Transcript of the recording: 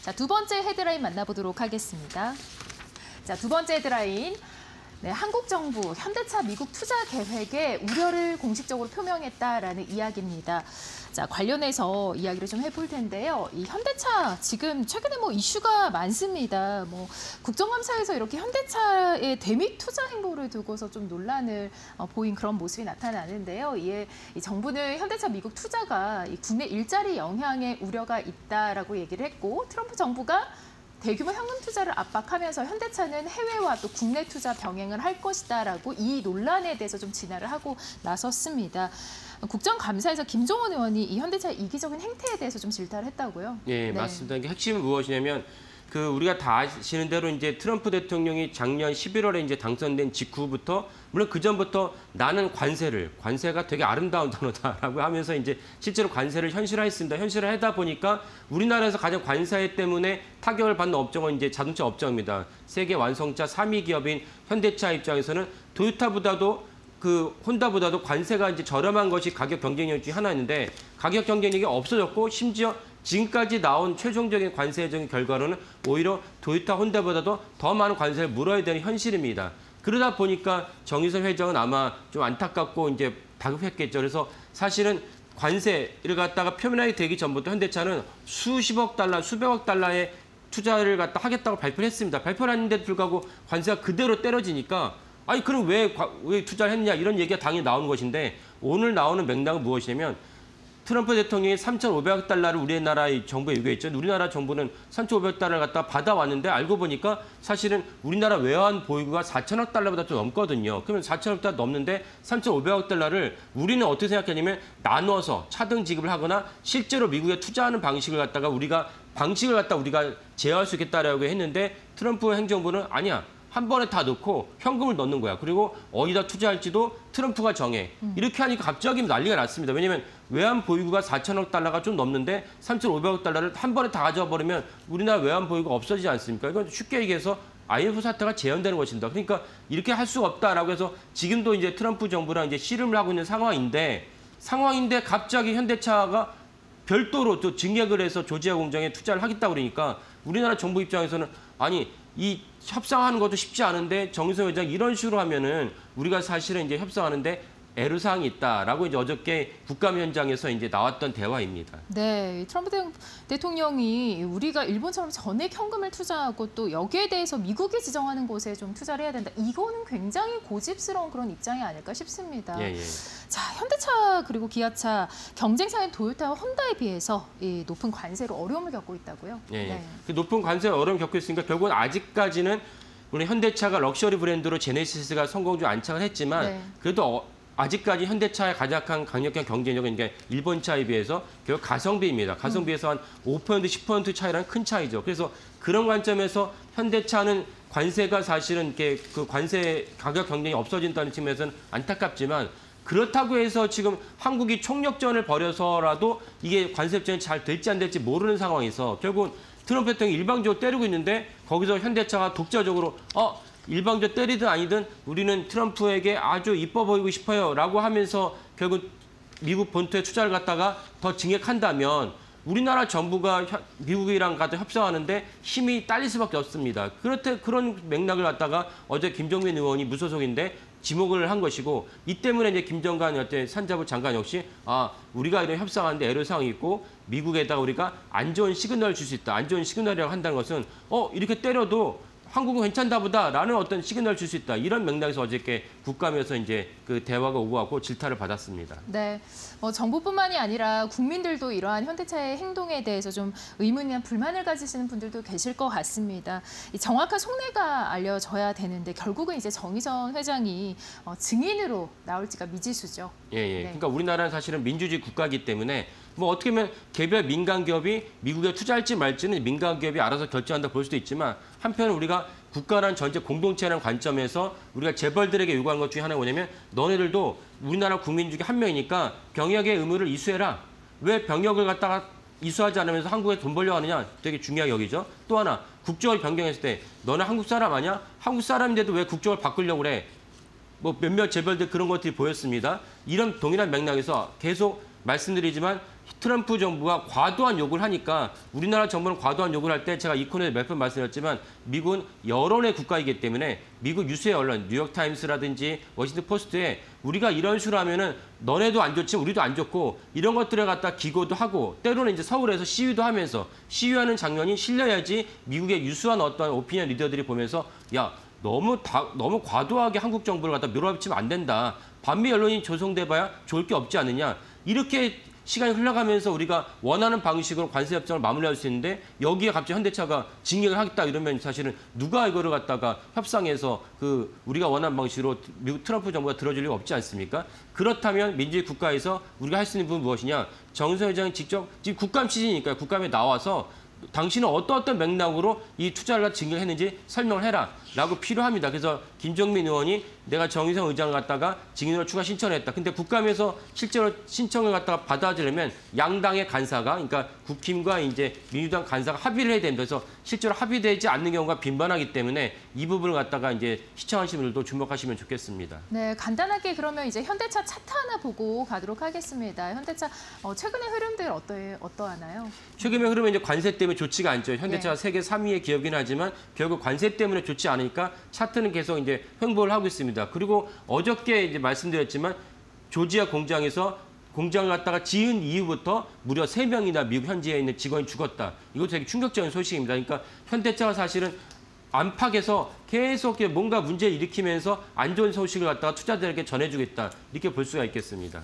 자, 두 번째 헤드라인 만나보도록 하겠습니다. 자, 두 번째 헤드라인. 네, 한국 정부 현대차 미국 투자 계획에 우려를 공식적으로 표명했다라는 이야기입니다. 자, 관련해서 이야기를 좀 해볼 텐데요. 이 현대차 지금 최근에 이슈가 많습니다. 국정감사에서 이렇게 현대차의 대미 투자 행보를 두고서 좀 논란을 보인 그런 모습이 나타나는데요. 이에 이 정부는 현대차 미국 투자가 이 국내 일자리 영향에 우려가 있다라고 얘기를 했고, 트럼프 정부가 대규모 현금 투자를 압박하면서 현대차는 해외와 또 국내 투자 병행을 할 것이다라고 이 논란에 대해서 좀 진화를 하고 나섰습니다. 국정감사에서 김종원 의원이 이 현대차의 이기적인 행태에 대해서 좀 질타를 했다고요? 예, 네. 맞습니다. 이게 핵심은 무엇이냐면 우리가 다 아시는 대로 이제 트럼프 대통령이 작년 11월에 이제 당선된 직후부터, 물론 그 전부터 나는 관세가 되게 아름다운 단어다라고 하면서 이제 실제로 관세를 현실화했습니다. 현실화하다 보니까 우리나라에서 가장 관세 때문에 타격을 받는 업종은 이제 자동차 업종입니다. 세계 완성차 3위 기업인 현대차 입장에서는 토요타보다도 혼다보다도 관세가 이제 저렴한 것이 가격 경쟁력 중에 하나였는데, 가격 경쟁력이 없어졌고, 심지어 지금까지 나온 최종적인 관세적인 결과로는 오히려 토요타, 혼다보다도 더 많은 관세를 물어야 되는 현실입니다. 그러다 보니까 정의선 회장은 아마 좀 안타깝고 이제 다급했겠죠. 그래서 사실은 관세를 갖다가 표면화가 되기 전부터 현대차는 수십억 달러, 수백억 달러의 투자를 갖다 하겠다고 발표를 했습니다. 발표를 했는데도 불구하고 관세가 그대로 때려지니까, 아니 그럼 왜 투자를 했느냐, 이런 얘기가 당연히 나오는 것인데, 오늘 나오는 맥락은 무엇이냐면 트럼프 대통령이 3,500억 달러를 우리나라의 정부에 요구했죠. 우리나라 정부는 3,500억 달러를 갖다 받아왔는데, 알고 보니까 사실은 우리나라 외환 보유고가 4,000억 달러보다 좀 넘거든요. 그러면 4,000억 달러 넘는데 3,500억 달러를 우리는 어떻게 생각하냐면 나눠서 차등 지급을 하거나 실제로 미국에 투자하는 방식을 갖다가 우리가 제어할 수 있겠다라고 했는데, 트럼프 행정부는 아니야. 한 번에 다 넣고 현금을 넣는 거야. 그리고 어디다 투자할지도 트럼프가 정해. 이렇게 하니까 갑자기 난리가 났습니다. 왜냐하면 외환 보유고가 4,000억 달러가 좀 넘는데 3,500억 달러를 한 번에 다 가져와 버리면 우리나라 외환 보유고가 없어지지 않습니까? 이건 쉽게 얘기해서 IMF 사태가 재현되는 것입니다. 그러니까 이렇게 할 수가 없다라고 해서 지금도 이제 트럼프 정부랑 이제 씨름을 하고 있는 상황인데 갑자기 현대차가 별도로 또 증액을 해서 조지아 공장에 투자를 하겠다고 그러니까 우리나라 정부 입장에서는 아니 이 협상하는 것도 쉽지 않은데 정의선 회장 이런 식으로 하면은 우리가 사실은 이제 협상하는데 애로사항이 있다라고 이제 어저께 국감 현장에서 이제 나왔던 대화입니다. 네, 트럼프 대통령이 우리가 일본처럼 전액 현금을 투자하고 또 여기에 대해서 미국이 지정하는 곳에 좀 투자를 해야 된다. 이거는 굉장히 고집스러운 그런 입장이 아닐까 싶습니다. 예. 자, 현대차 그리고 기아차 경쟁사인 토요타와 혼다에 비해서 이 높은 관세로 어려움을 겪고 있다고요? 예. 네. 그 높은 관세 어려움 겪고 있으니까 결국은 아직까지는 우리 현대차가 럭셔리 브랜드로 제네시스가 성공적으로 안착을 했지만 네. 그래도 아직까지 현대차의 가장 강력한 경쟁력은 이제 일본 차에 비해서 결국 가성비입니다. 가성비에서 한 5%, 10% 차이라는 큰 차이죠. 그래서 그런 관점에서 현대차는 관세가 사실은 이렇게 그 관세 가격 경쟁이 없어진다는 측면에서는 안타깝지만, 그렇다고 해서 지금 한국이 총력전을 벌여서라도 이게 관세 협정이 잘 될지 안 될지 모르는 상황에서 결국은 트럼프 대통령이 일방적으로 때리고 있는데, 거기서 현대차가 독자적으로 일방적으로 때리든 아니든 우리는 트럼프에게 아주 이뻐 보이고 싶어요 라고 하면서 결국 미국 본토에 투자를 갖다가 더 증액한다면 우리나라 정부가 미국이랑 갖다 협상하는데 힘이 딸릴 수밖에 없습니다. 그런 맥락을 갖다가 어제 김종민 의원이 무소속인데 지목을 한 것이고, 이 때문에 이제 김정관 산자부 장관 역시 우리가 이런 협상하는데 애로사항이 있고 미국에다가 우리가 안 좋은 시그널을 줄 수 있다. 안 좋은 시그널이라고 한다는 것은 이렇게 때려도 한국은 괜찮다 보다라는 어떤 시그널을 줄 수 있다. 이런 맥락에서 어저께 국감에서 이제 그 대화가 오고 갔고 질타를 받았습니다. 네, 정부뿐만이 아니라 국민들도 이러한 현대차의 행동에 대해서 좀 의문이나 불만을 가지시는 분들도 계실 것 같습니다. 이 정확한 속내가 알려져야 되는데 결국은 이제 정의선 회장이 증인으로 나올지가 미지수죠. 예. 네. 그러니까 우리나라는 사실은 민주주의 국가이기 때문에 어떻게 보면 개별 민간 기업이 미국에 투자할지 말지는 민간 기업이 알아서 결정한다 볼 수도 있지만, 한편 우리가 국가란 전체 공동체라는 관점에서 우리가 재벌들에게 요구하는 것 중에 하나가 뭐냐면, 너네들도 우리나라 국민 중에 한 명이니까 병역의 의무를 이수해라. 왜 병역을 갖다가 이수하지 않으면서 한국에 돈 벌려고 하느냐, 되게 중요하게 여기죠. 또 하나, 국적을 변경했을 때 너는 한국 사람 아니야? 한국 사람인데도 왜 국적을 바꾸려고 그래? 몇몇 재벌들 그런 것들이 보였습니다. 이런 동일한 맥락에서 계속 말씀드리지만 트럼프 정부가 과도한 요구를 하니까 우리나라 정부는 과도한 요구를 할 때 제가 이 코너에 몇 번 말씀드렸지만 미국은 여론의 국가이기 때문에 미국 유수의 언론, 뉴욕타임스라든지 워싱턴 포스트에 우리가 이런 식으로 하면은 너네도 안 좋지 우리도 안 좋고 이런 것들에 갖다 기고도 하고 때로는 이제 서울에서 시위도 하면서 시위하는 장면이 실려야지 미국의 유수한 어떤 오피니언 리더들이 보면서 야 너무 과도하게 한국 정부를 갖다 밀어붙이면 안 된다. 반미 언론이 조성돼봐야 좋을 게 없지 않느냐. 이렇게 시간이 흘러가면서 우리가 원하는 방식으로 관세 협정을 마무리할 수 있는데 여기에 갑자기 현대차가 징역을 하겠다 이러면 사실은 누가 이거를 갖다가 협상해서 그 우리가 원하는 방식으로 미국 트럼프 정부가 들어줄 리가 없지 않습니까? 그렇다면 민주주의 국가에서 우리가 할 수 있는 부분은 무엇이냐? 정세현 회장이 직접 지금 국감 시즌이니까요. 국감에 나와서 당신은 어떤 맥락으로 이 투자를 증명했는지 설명을 해라라고 필요합니다. 그래서 김종민 의원이 내가 정의성 의장을 갖다가 증인으로 추가 신청을 했다. 근데 국감에서 실제로 신청을 갖다가 받아들이려면 양당의 간사가 그러니까 국힘과 이제 민주당 간사가 합의를 해야 됩니다. 그래서 실제로 합의되지 않는 경우가 빈번하기 때문에 이 부분을 갖다가 이제 시청하시는 분들도 주목하시면 좋겠습니다. 네, 간단하게 그러면 이제 현대차 차트 하나 보고 가도록 하겠습니다. 현대차 최근의 흐름들 어떠하나요? 최근에 흐름은 이제 관세 때문에 좋지가 않죠. 현대차가 네. 세계 3위의 기업이긴 하지만 결국 관세 때문에 좋지 않으니까 차트는 계속 이제 횡보를 하고 있습니다. 그리고 어저께 이제 말씀드렸지만 조지아 공장에서 공장을 갖다가 지은 이후부터 무려 3명이나 미국 현지에 있는 직원이 죽었다. 이거 되게 충격적인 소식입니다. 그러니까 현대차가 사실은 안팎에서 계속 뭔가 문제를 일으키면서 안 좋은 소식을 갖다가 투자자들에게 전해주겠다. 이렇게 볼 수가 있겠습니다.